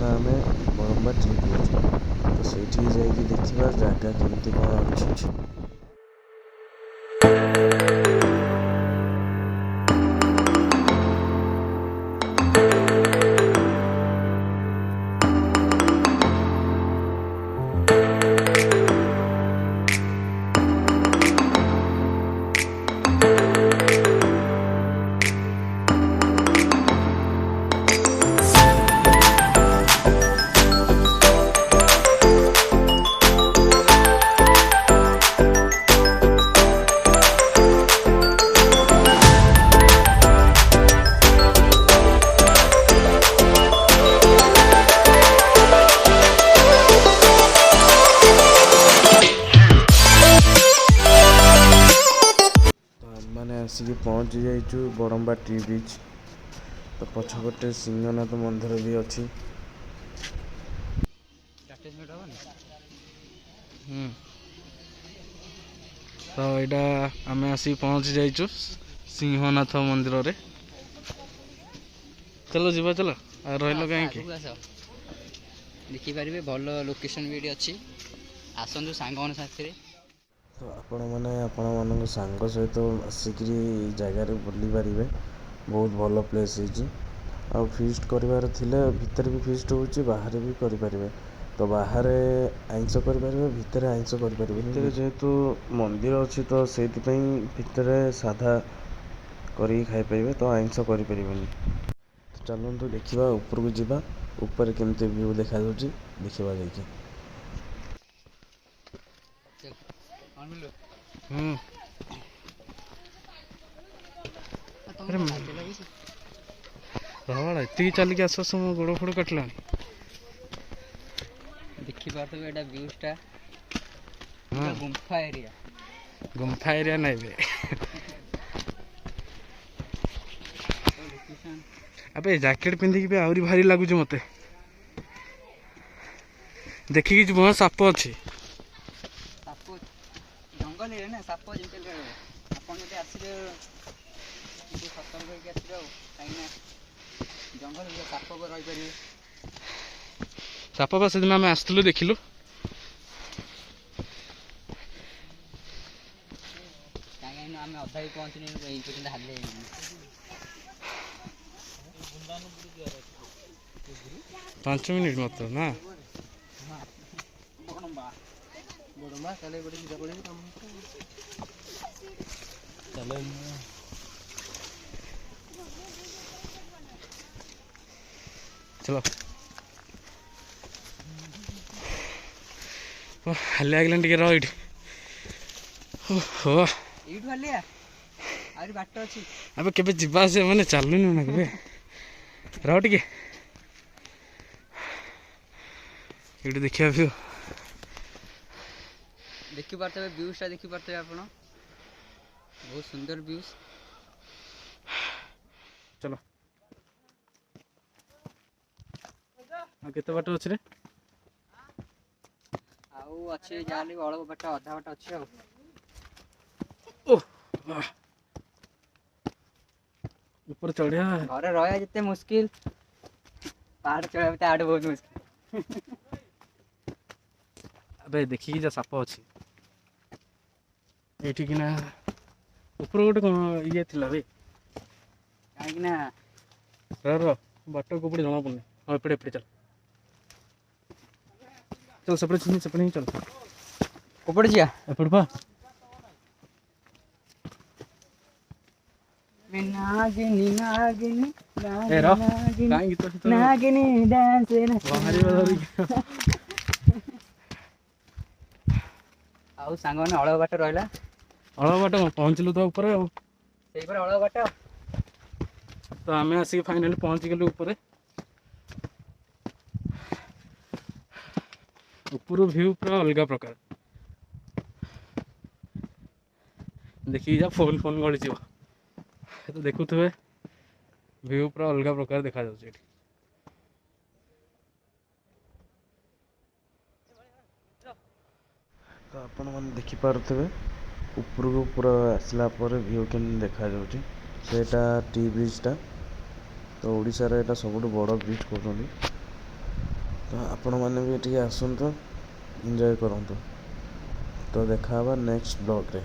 आम बरम्बा T bridge तो ସେଇଠି ଯାଇକି ଦେଖିବା ଜାଗା କେମିତି କ'ଣ ଅଛି। ଆସିକି ପହଞ୍ଚି ଯାଇଛୁ ବଡ଼ମ୍ବା ଟି ବ୍ରିଜ। ତ ପଛପଟେ ସିଂହନାଥ ମନ୍ଦିର ବି ଅଛି। ତ ଏଇଟା ଆମେ ଆସିକି ପହଞ୍ଚି ଯାଇଛୁ ସିଂହନାଥ ମନ୍ଦିରରେ। ଚାଲ ଯିବା ଚାଲ, ଆଉ ରହିଲ କାହିଁକି? ଦେଖିପାରିବେ ଭଲ ଲୋକେସନ୍ ବି ଏଠି ଅଛି, ଆସନ୍ତୁ ସାଙ୍ଗମାନଙ୍କ ସାଥିରେ। ତ ଆପଣମାନଙ୍କ ସାଙ୍ଗ ସହିତ ଆସିକିରି ଏଇ ଜାଗାରେ ବୁଲି ପାରିବେ। ବହୁତ ଭଲ ପ୍ଲେସ୍ ହେଇଛି। ଆଉ ଫିଷ୍ଟ କରିବାର ଥିଲେ ଭିତରେ ବି ଫିଷ୍ଟ ହେଉଛି, ବାହାରେ ବି କରିପାରିବେ। ତ ବାହାରେ ଆଇଁଷ କରିପାରିବେ, ଭିତରେ ଆଇଁଷ କରିପାରିବେ। ଭିତରେ ଯେହେତୁ ମନ୍ଦିର ଅଛି ତ ସେଇଥିପାଇଁ ଭିତରେ ସାଧା କରିକି ଖାଇପାରିବେ, ତ ଆଇଁଷ କରିପାରିବେନି। ଚାଲନ୍ତୁ ଦେଖିବା ଉପରକୁ ଯିବା, ଉପରେ କେମିତି ଭ୍ୟୁ ଦେଖାଯାଉଛି ଦେଖିବା ଯାଇକି। ଏତିକି ଚାଲିକି ଆସ ମୋ ଗୋଡ଼ ଫୋଡ଼ କାଟିଲାଣି। ଦେଖିପାରୁଥିବେ ଏଇଟା ଭ୍ୟୁଟା ଗୁମ୍ଫା ଏରିଆ। ଗୁମ୍ଫା ଏରିଆ ନାଇଁ ବେ ଆବେ ଜ୍ୟାକେଟ୍ ପିନ୍ଧିକି ବି ଆହୁରି ଭାରି ଲାଗୁଛି ମୋତେ। ଦେଖିକି ଯିବ, ସାପ ଅଛି। ସାପ ଜଙ୍ଗଲ ଏରିଆ ନା, ସାପ ଯେମିତି ରହିବ। ଆପଣ ଯଦି ଆସିବେ ଟିକେ ସତର୍କ ହେଇକି ଆସିବେ ଆଉ, କାହିଁକିନା ଜଙ୍ଗଲ ଏରିଆ ସାପ ରହିପାରିବେ। ସାପ ବା ସେଦିନ ଆମେ ଆସିଥିଲୁ ଦେଖିଲୁ। କାହିଁକି ଆମେ ଅଧା ବି ପହଞ୍ଚିନି, ଏଇ ପର୍ଯ୍ୟନ୍ତ ହାଲି ହେଇନି। 5 ମିନିଟ୍ ମାତ୍ର ନା। ଚଲ ହାଲି ଲାଗିଲାନି ଟିକେ, ରହ ଏଇଠି। ଏଇଠୁ ହାଲିଆ ଆହୁରି ବାଟ ଅଛି। ଆବେ କେବେ ଯିବା ଆସିବା ମାନେ ଚାଲୁନି ନା କେବେ, ରହ ଟିକେ ଏଇଠି ଦେଖିବା ଭ୍ୟୁ। ଦେଖିପାରୁଥିବେ ଭ୍ୟୁଟା, ଦେଖିପାରୁଥିବେ ଆପଣ, ବହୁତ ସୁନ୍ଦର ଭ୍ୟୁଜ୍। ଚଲ ଆଉ କେତେ ବାଟ ଅଛି ରେ? ଆଉ ଅଛି ଯାହାହେଲେ ବି ଅଳପ ବାଟ, ଅଧା ବାଟ ଅଛି ଆଉ। ଉପରେ ଚଢିଆ ଘରେ ରହିବା ଯେତେ ମୁସ୍କିଲ, ପାହାଡ଼ ଚଢିବା ତାଠୁ ବହୁତ ମୁସ୍କିଲ। ଆବେ ଦେଖିକି ଯା, ସାପ ଅଛି ଏଇଠିକିନା। ଉପରେ ଗୋଟେ କ'ଣ ଇଏ ଥିଲା ବେ, କାହିଁକି ନା ବାଟ କୋଉପଟେ ଜଣା ପଡୁନି। ହଁ ଏପଟେ ଚାଲ, ସେପଟେ ହିଁ ଚାଲ। କୋପଟେ ଯିବା? ଏପଟେ ପା। ନାଗିନି ନାଗିନି କାଇଁ ଗୀତ ଫୀତ ନାଗିନି ଡ୍ୟାନ୍ସ। ବାହାରିବ ଧରିକି। ଆଉ ସାଙ୍ଗମାନେ ଅଳପ ବାଟ ରହିଲା। ଅଳପ ବାଟ ପହଞ୍ଚିଲୁ ତ ଉପରେ ଆଉ। ସେଇପରି ଅଳପ ବାଟ। ତ ଆମେ ଆସିକି ଫାଇନାଲି ପହଞ୍ଚିଗଲୁ ଉପରେ। ଉପରୁ ଭ୍ୟୁ ପୁରା ଅଲଗା ପ୍ରକାର। ଦେଖିକି ଯା, ଫୋନ୍ ଗଳିଯିବ। ତ ଦେଖୁଥିବେ ଭ୍ୟୁ ପୁରା ଅଲଗା ପ୍ରକାର ଦେଖାଯାଉଛି ଏଠି। ତ ଆପଣମାନେ ଦେଖିପାରୁଥିବେ ଉପରକୁ ପୁରା ଆସିଲା ପରେ ଭ୍ୟୁ କେମିତି ଦେଖାଯାଉଛି। ସେଇଟା ଟି ବ୍ରିଜଟା। ତ ଓଡ଼ିଶାର ଏଇଟା ସବୁଠୁ ବଡ଼ ବ୍ରିଜ କହୁଛନ୍ତି। ତ ଆପଣମାନେ ବି ଏଠିକି ଆସନ୍ତୁ, ଏନ୍ଜୟ କରନ୍ତୁ। ତ ଦେଖା ହେବା ନେକ୍ସଟ ବ୍ଲଗ୍ରେ।